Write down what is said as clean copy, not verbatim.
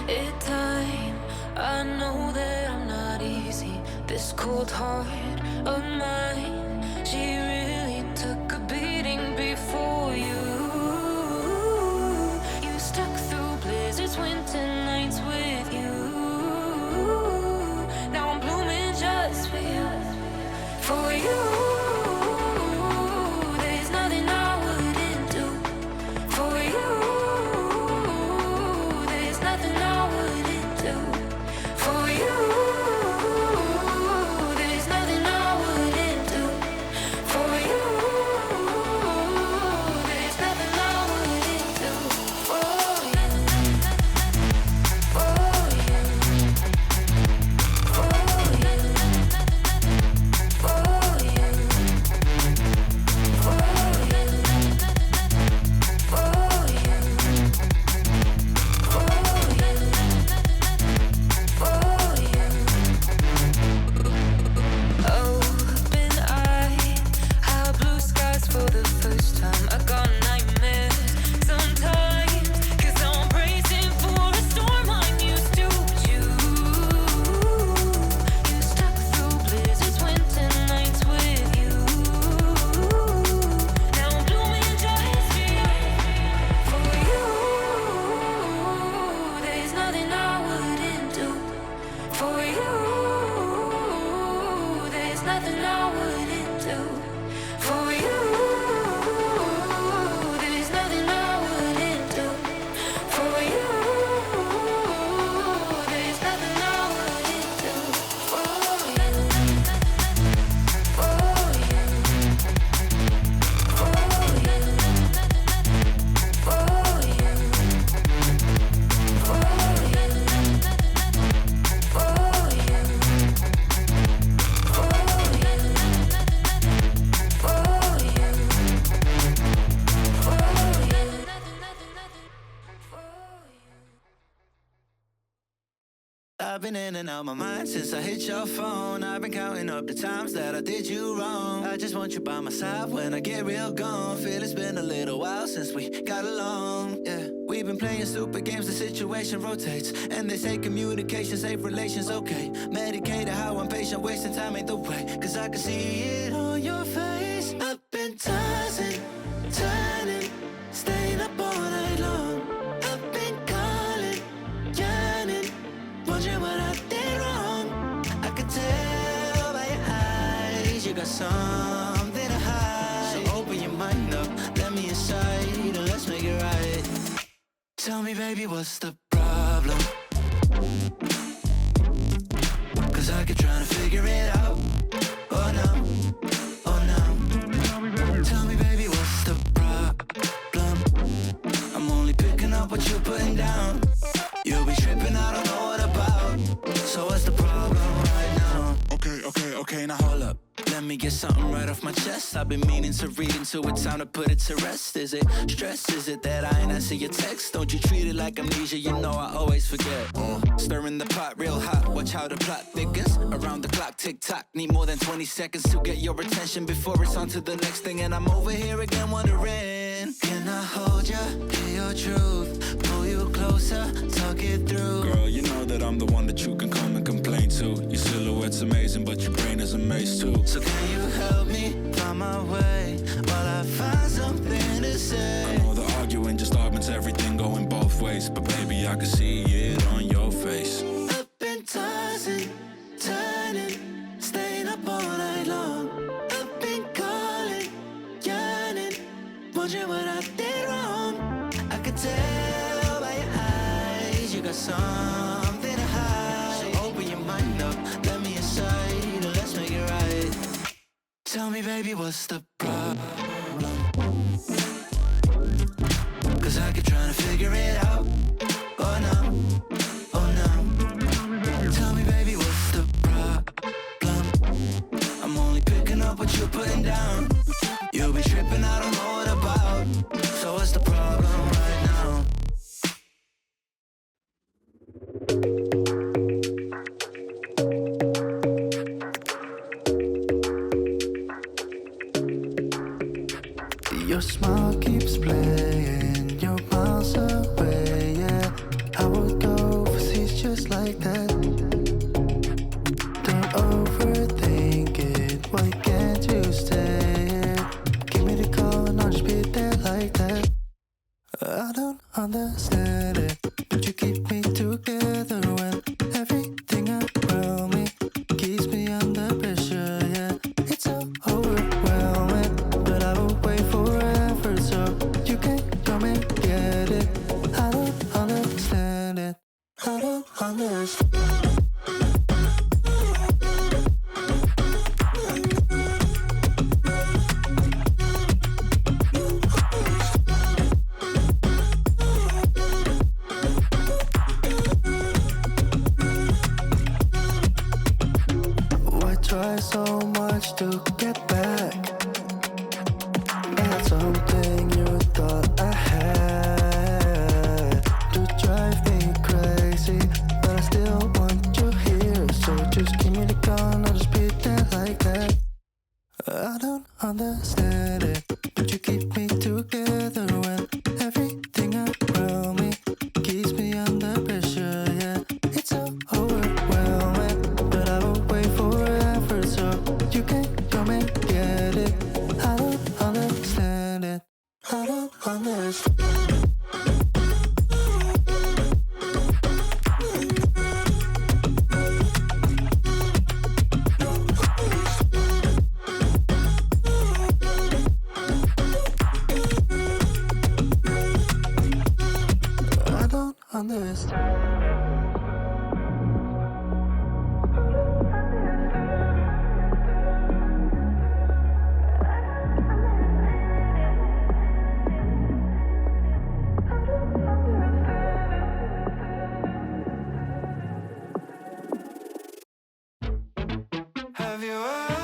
it time. I know that I'm not easy. This cold heart of mine, she really took a beating before you. You stuck through blizzards, winter nights with you. Now I'm blooming just for you, for you. There's nothing I wouldn't do for you. There's nothing I wouldn't do for you. There's nothing I wouldn't do for you. There's nothing I wouldn't do for you. For you. For you. For you. For you. For you. Open eye, high blue skies for the first time. I got nightmares sometimes, 'cause I'm bracing for a storm I'm used to. You stuck through blizzards, winter nights with you. Now I'm blooming just for you. There's nothing I wouldn't do for you. There's nothing I wouldn't do for you. There's nothing I wouldn't do for you. There's nothing I wouldn't do for you. For you. For you. For you. For you. I've been in and out my mind since I hit your phone. I've been counting up the times that I did you wrong. I just want you by my side when I get real gone. Feel it's been a little while since we got along, yeah. We've been playing stupid games, the situation rotates. And they say communication, safe relations, okay. Medicated how I'm patient, wasting time ain't the way. 'Cause I can see it on your face. I've been tossing, turning, staying up all night long. I've been calling, yearning, wondering what I did wrong. I could tell by your eyes you got something to hide. So open your mind up, let me inside, and let's make it right. Tell me, baby, what's the problem? 'Cause I keep trying to figure it out. Oh no, oh no. Tell me, baby, what's the problem? I'm only picking up what you're putting down. You'll be tripping, I don't know what about. So what's the problem right now? Okay, now hold up. Let me get something right off my chest. I've been meaning to read into it, time to put it to rest. Is it stress? Is it that I ain't answer your text? Don't you treat it like amnesia, you know I always forget. Stirring the pot real hot, watch how the plot thickens. Around the clock, tick tock, need more than 20 seconds to get your attention before it's on to the next thing. And I'm over here again wondering, can I hold ya, hear your truth, pull you closer, talk it through? Girl, you know that I'm the one that you can come and complain to. Your silhouette's amazing, but your brain is a maze too. So can you help me find my way while I find something to say? I know the arguing just augments everything going both ways, but baby, I can see it on your face. I've been tossing, turning, staying up all night long. I've been calling, yearning, wondering what I did wrong. I could tell by your eyes you got something to hide. So open your mind up, let me inside, and let's make it right. Tell me, baby, what's the problem? 'Cause I keep trying to figure it out. Oh no, oh no. Tell me, baby, what's the problem? I'm only picking up what you're putting down. You'll be tripping, I don't know what about. So what's the problem right now? Your smile keeps playing, you're miles away. understand it, but you keep me together when everything around me keeps me under pressure. Yeah, it's so overwhelming, but I will wait forever so you can come and get it. I don't understand it. I don't understand. Try so much to get back at something you thought I had. To drive me crazy, but I still want you here. So just give me the gun, I'll just pretend like that. I don't understand it, but you keep me together when everything around me keeps me under pressure. Yeah, it's so overwhelming, but I will wait forever so you can come and get it. I don't understand it. I don't understand. I don't understand. Have you ever